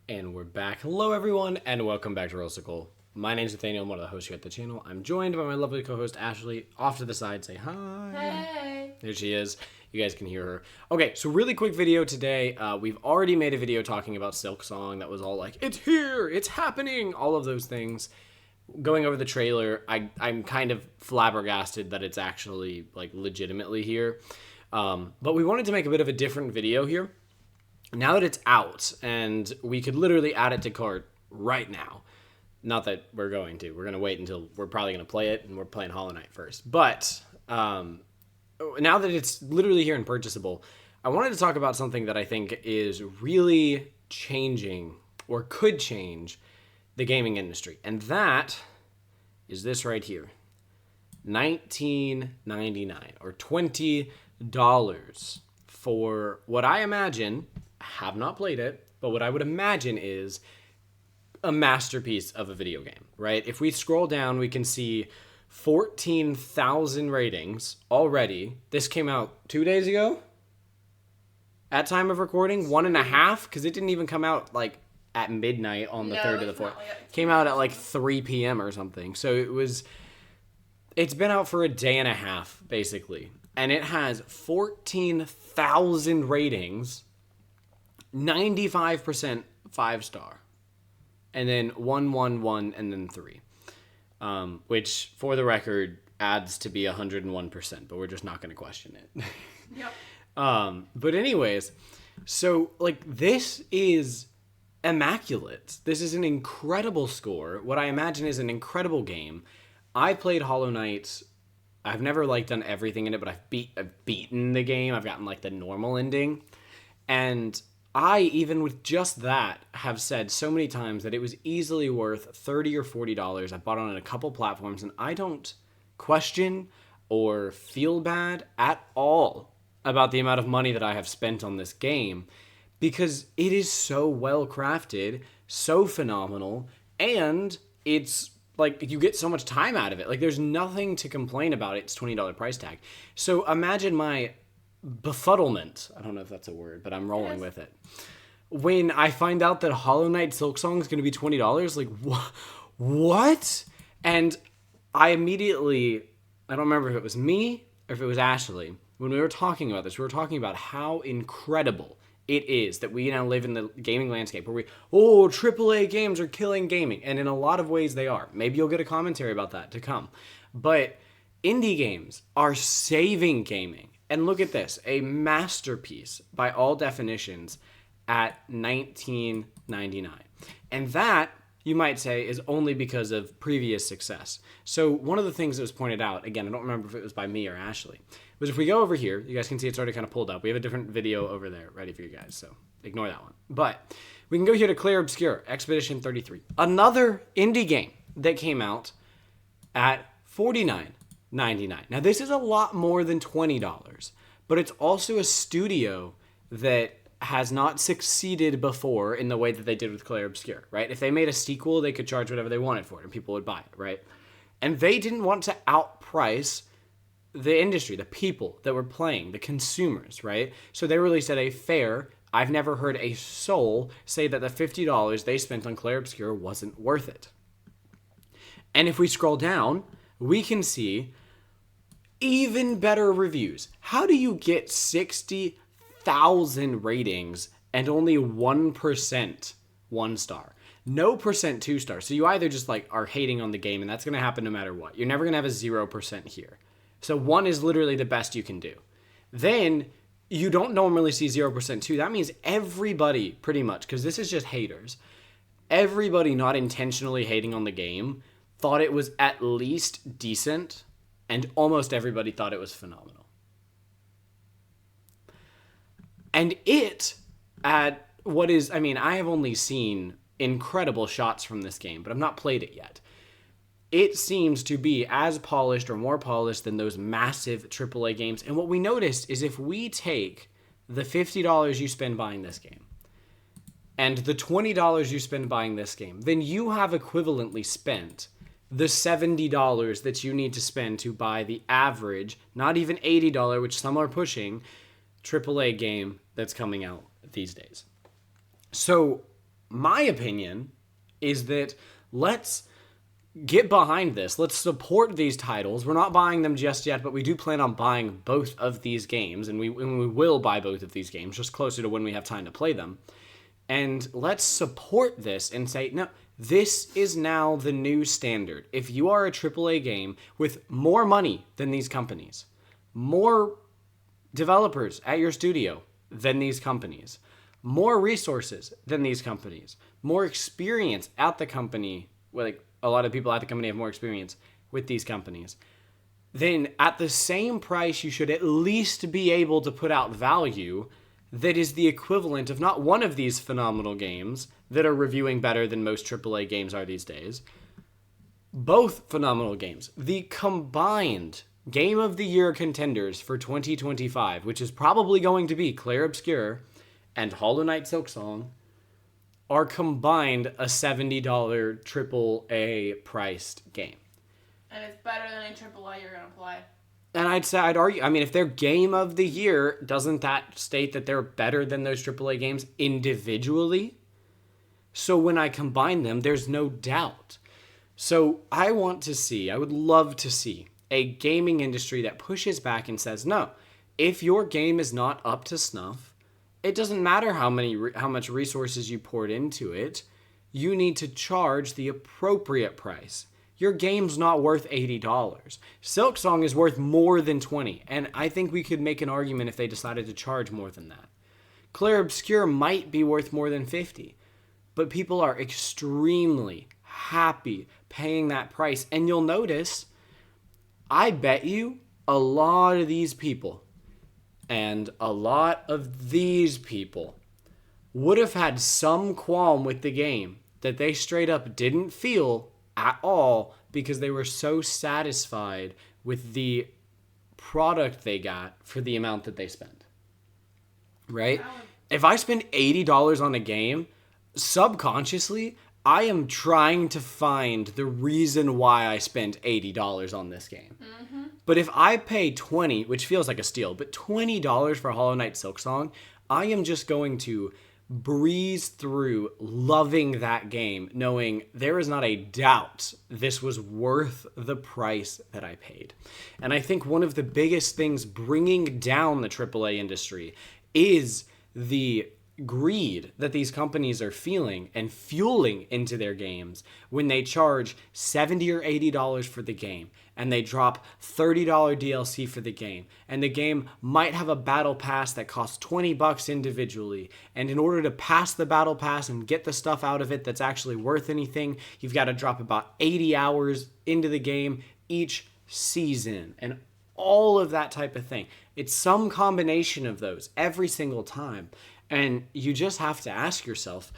And we're back. Hello, everyone, and welcome back to Rossicle. My name's Nathaniel. I'm one of the hosts here at the channel. I'm joined by my lovely co-host, Ashley. Off to the side, say hi. Hey. There she is. You guys can hear her. Okay, so really quick video today. We've already made a video talking about SilkSong that was all like, it's here, it's happening, all of those things. Going over the trailer, I'm kind of flabbergasted that it's actually, like, legitimately here. But we wanted to make a bit of a different video here. Now that it's out, and we could literally add it to cart right now. Not that we're going to. We're going to wait until we're probably going to play it, and we're playing Hollow Knight first. But now that it's literally here and purchasable, I wanted to talk about something that I think is really changing, or could change, the gaming industry. And that is this right here. $19.99, or $20 for what I imagine, have not played it, but what I would imagine is a masterpiece of a video game, right? If we scroll down, we can see 14,000 ratings already. This came out 2 days ago at time of recording, 1.5, because it didn't even come out like at midnight on the 3rd to the 4th. Came out at like 3 p.m. or something. So it's been out for a day and a half, basically. And it has 14,000 ratings, 95% 5-star, and then 111, and then 3, which, for the record, adds to be 101%, but we're just not going to question it. Yep. But anyways, so, like, this is immaculate. This is an incredible score. What I imagine is an incredible game. I played Hollow Knight. I've never, like, done everything in it, but I've beaten the game. I've gotten, like, the normal ending. And I, even with just that, have said so many times that it was easily worth $30 or $40. I bought it on a couple platforms, and I don't question or feel bad at all about the amount of money that I have spent on this game, because it is so well crafted, so phenomenal, and it's like, you get so much time out of it. Like, there's nothing to complain about its $20 price tag. So imagine my befuddlement. I don't know if that's a word, but I'm rolling with it. When I find out that Hollow Knight SilkSong is going to be $20, like, what? And I immediately, I don't remember if it was me or if it was Ashley, when we were talking about this, we were talking about how incredible it is that we now live in the gaming landscape where AAA games are killing gaming. And in a lot of ways they are. Maybe you'll get a commentary about that to come. But indie games are saving gaming. And look at this, a masterpiece by all definitions at $19.99. And that, you might say, is only because of previous success. So one of the things that was pointed out, again, I don't remember if it was by me or Ashley, was if we go over here, you guys can see it's already kind of pulled up. We have a different video over there ready for you guys, so ignore that one. But we can go here to Clair Obscure, Expedition 33. Another indie game that came out at $49.99. Now, this is a lot more than $20, but it's also a studio that has not succeeded before in the way that they did with Clair Obscure, right? If they made a sequel, they could charge whatever they wanted for it, and people would buy it, right? And they didn't want to outprice the industry, the people that were playing, the consumers, right? So they released at a fair. I've never heard a soul say that the $50 they spent on Clair Obscure wasn't worth it. And if we scroll down, we can see even better reviews. How do you get 60,000 ratings and only 1% 1-star? No percent 2-star. So you either just, like, are hating on the game, and that's going to happen no matter what. You're never going to have a 0% here. So 1 is literally the best you can do. Then you don't normally see 0% 2. That means everybody, pretty much, because this is just haters, everybody not intentionally hating on the game thought it was at least decent, and almost everybody thought it was phenomenal. And it, at what is, I mean, I have only seen incredible shots from this game, but I've not played it yet. It seems to be as polished or more polished than those massive AAA games. And what we noticed is if we take the $50 you spend buying this game and the $20 you spend buying this game, then you have equivalently spent the $70 that you need to spend to buy the average, not even $80, which some are pushing, AAA game that's coming out these days. So my opinion is that let's get behind this. Let's support these titles. We're not buying them just yet, but we do plan on buying both of these games, and we will buy both of these games just closer to when we have time to play them. And let's support this and say, no, this is now the new standard. If you are a AAA game with more money than these companies, more developers at your studio than these companies, more resources than these companies, more experience at the company, like a lot of people at the company have more experience with these companies, then at the same price, you should at least be able to put out value that is the equivalent of not one of these phenomenal games that are reviewing better than most AAA games are these days. Both phenomenal games. The combined Game of the Year contenders for 2025, which is probably going to be Clair Obscur and Hollow Knight SilkSong, are combined a $70 AAA priced game. And it's better than a AAA you're going to play. And I'd argue, I mean, if they're Game of the Year, doesn't that state that they're better than those AAA games individually? So when I combine them, there's no doubt. So I would love to see a gaming industry that pushes back and says, no, if your game is not up to snuff, it doesn't matter how much resources you poured into it, you need to charge the appropriate price. Your game's not worth $80. SilkSong is worth more than $20, and I think we could make an argument if they decided to charge more than that. Clair Obscur might be worth more than $50, but people are extremely happy paying that price. And you'll notice, I bet you a lot of these people and a lot of these people would have had some qualm with the game that they straight up didn't feel at all because they were so satisfied with the product they got for the amount that they spent. Right? If I spend $80 on a game, subconsciously, I am trying to find the reason why I spent $80 on this game. Mm-hmm. But if I pay $20, which feels like a steal, but $20 for Hollow Knight SilkSong, I am just going to breeze through loving that game, knowing there is not a doubt this was worth the price that I paid. And I think one of the biggest things bringing down the AAA industry is the greed that these companies are feeling and fueling into their games when they charge $70 or $80 for the game and they drop $30 DLC for the game, and the game might have a battle pass that costs $20 individually, and in order to pass the battle pass and get the stuff out of it that's actually worth anything, you've got to drop about 80 hours into the game each season and all of that type of thing. It's some combination of those every single time. And you just have to ask yourself,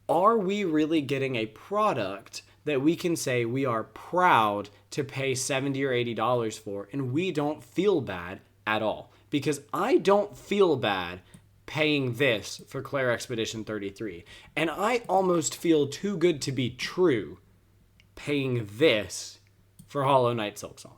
are we really getting a product that we can say we are proud to pay $70 or $80 for, and we don't feel bad at all? Because I don't feel bad paying this for Clair Expedition 33. And I almost feel too good to be true paying this for Hollow Knight SilkSong.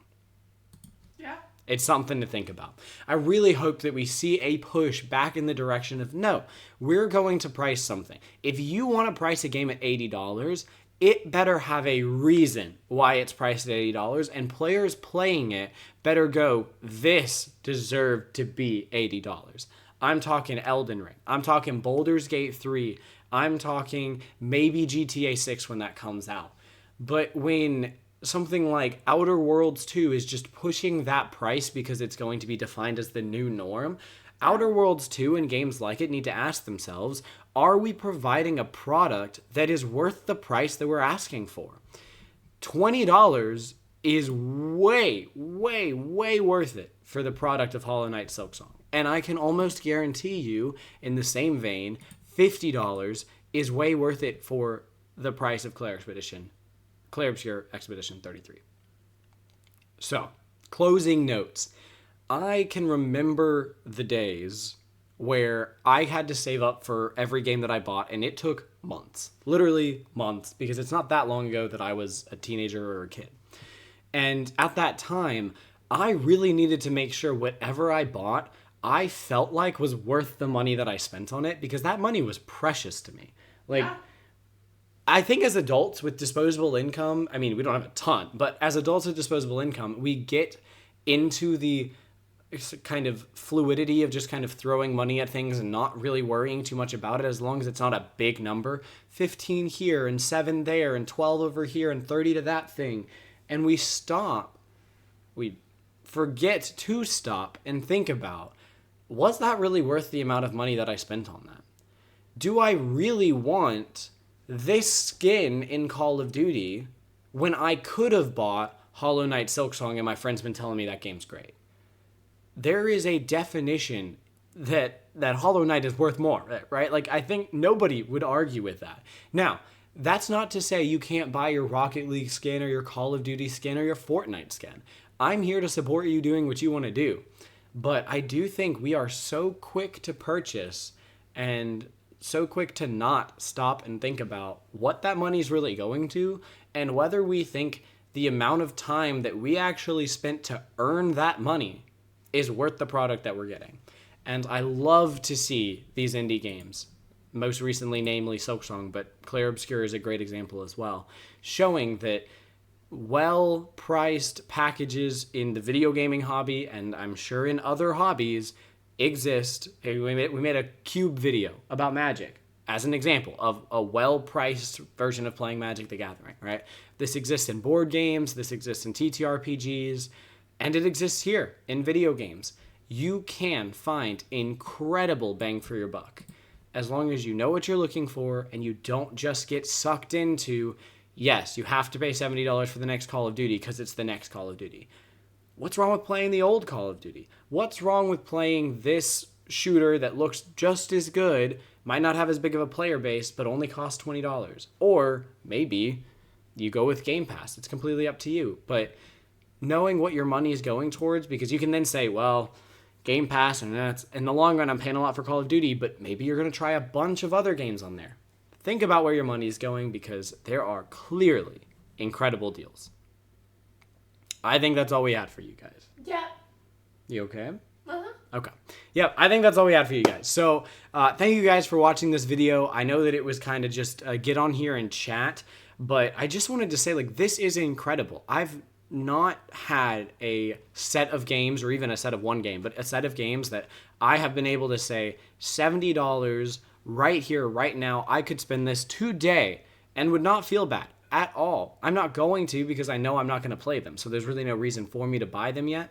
Yeah. It's something to think about. I really hope that we see a push back in the direction of, no, we're going to price something. If you want to price a game at $80, it better have a reason why it's priced at $80, and players playing it better go, this deserved to be $80. I'm talking Elden Ring. I'm talking Baldur's Gate 3. I'm talking maybe GTA 6 when that comes out. But when something like Outer Worlds 2 is just pushing that price because it's going to be defined as the new norm, Outer Worlds 2 and games like it need to ask themselves, are we providing a product that is worth the price that we're asking for? $20 is way, way, way worth it for the product of Hollow Knight SilkSong. And I can almost guarantee you, in the same vein, $50 is way worth it for the price of Clair Obscur Expedition 33. So, closing notes. I can remember the days where I had to save up for every game that I bought, and it took months. Literally months, because it's not that long ago that I was a teenager or a kid. And at that time, I really needed to make sure whatever I bought, I felt like was worth the money that I spent on it, because that money was precious to me. Like, I think as adults with disposable income, I mean, we don't have a ton, but as adults with disposable income, we get into the kind of fluidity of just kind of throwing money at things and not really worrying too much about it as long as it's not a big number. 15 here and 7 there and 12 over here and 30 to that thing. And we stop. We forget to stop and think about, was that really worth the amount of money that I spent on that? Do I really want this skin in Call of Duty when I could have bought Hollow Knight SilkSong and my friend's been telling me that game's great? There is a definition that Hollow Knight is worth more, right? Like, I think nobody would argue with that. Now, that's not to say you can't buy your Rocket League skin or your Call of Duty skin or your Fortnite skin. I'm here to support you doing what you want to do. But I do think we are so quick to purchase and so quick to not stop and think about what that money's really going to and whether we think the amount of time that we actually spent to earn that money is worth the product that we're getting. And I love to see these indie games, most recently namely SilkSong, but Clair Obscur is a great example as well, showing that well-priced packages in the video gaming hobby, and I'm sure in other hobbies, exist. We made a Cube video about Magic as an example of a well-priced version of playing Magic the Gathering, right? This exists in board games, this exists in TTRPGs, and it exists here in video games. You can find incredible bang for your buck as long as you know what you're looking for and you don't just get sucked into, yes, you have to pay $70 for the next Call of Duty because it's the next Call of Duty. What's wrong with playing the old Call of Duty? What's wrong with playing this shooter that looks just as good, might not have as big of a player base, but only costs $20? Or maybe you go with Game Pass. It's completely up to you. But knowing what your money is going towards, because you can then say, well, Game Pass, and that's in the long run, I'm paying a lot for Call of Duty, but maybe you're going to try a bunch of other games on there. Think about where your money is going because there are clearly incredible deals. I think that's all we had for you guys. Yeah. You okay? Uh-huh. Okay. Yep, I think that's all we had for you guys. So thank you guys for watching this video. I know that it was kind of just get on here and chat, but I just wanted to say, like, this is incredible. I've not had a set of games or even a set of one game, but a set of games that I have been able to say $70 right here, right now. I could spend this today and would not feel bad at all. I'm not going to because I know I'm not going to play them. So there's really no reason for me to buy them yet.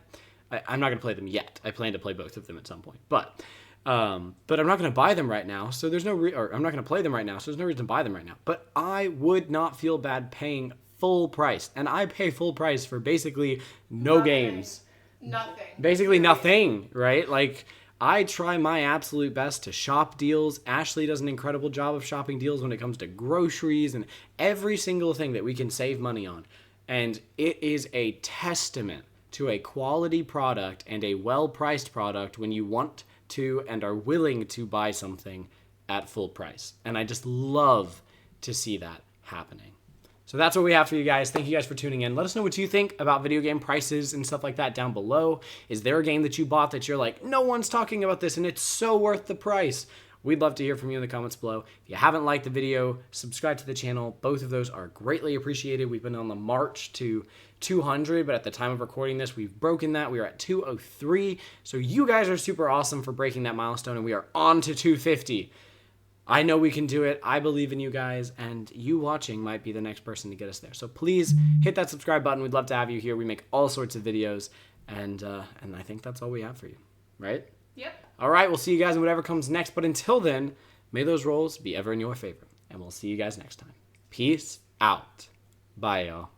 I'm not going to play them yet. I plan to play both of them at some point, but I'm not going to buy them right now. So there's no or I'm not going to play them right now. So there's no reason to buy them right now, but I would not feel bad paying full price. And I pay full price for basically nothing. Games. Nothing. Basically nothing, right? Like, I try my absolute best to shop deals. Ashley does an incredible job of shopping deals when it comes to groceries and every single thing that we can save money on. And it is a testament to a quality product and a well-priced product when you want to and are willing to buy something at full price. And I just love to see that happening. So that's what we have for you guys. Thank you guys for tuning in. Let us know what you think about video game prices and stuff like that down below. Is there a game that you bought that you're like, no one's talking about this and it's so worth the price? We'd love to hear from you in the comments below. If you haven't liked the video, subscribe to the channel. Both of those are greatly appreciated. We've been on the march to 200, but at the time of recording this, we've broken that. We are at 203. So you guys are super awesome for breaking that milestone, and we are on to 250. I know we can do it. I believe in you guys, and you watching might be the next person to get us there. So please hit that subscribe button. We'd love to have you here. We make all sorts of videos, and I think that's all we have for you, right? Yep. All right, we'll see you guys in whatever comes next. But until then, may those rolls be ever in your favor, and we'll see you guys next time. Peace out. Bye, y'all.